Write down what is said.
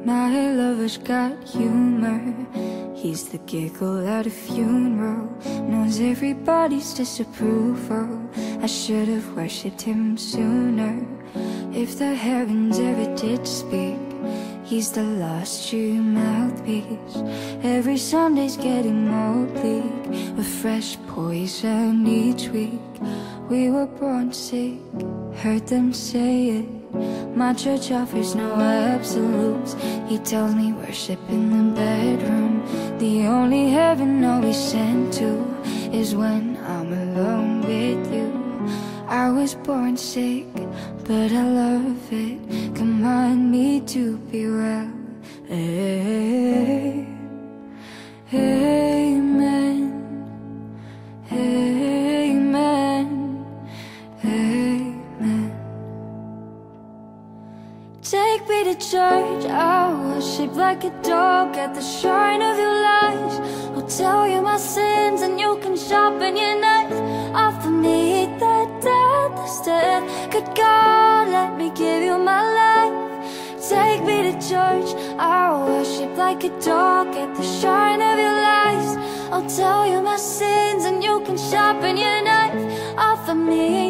My lover's got humor. He's the giggle at a funeral, knows everybody's disapproval. I should have worshipped him sooner. If the heavens ever did speak, he's the lost true mouthpiece. Every Sunday's getting more bleak, with fresh poison each week. We were born sick, heard them say it. My church offers no absolutes. He tells me worship in the bedroom. The only heaven I'll be sent to is when I'm alone with you. I was born sick, but I love it. Command me to be well. Hey, amen, amen, amen. Take me to church, I'll worship like a dog at the shrine of your lies. I'll tell you my sins and you can sharpen your knife. Offer me that deathless death. Good God, let me give you my life. Take me to church, I'll worship like a dog at the shrine of your lies. I'll tell you my sins and you can sharpen your knife. Offer me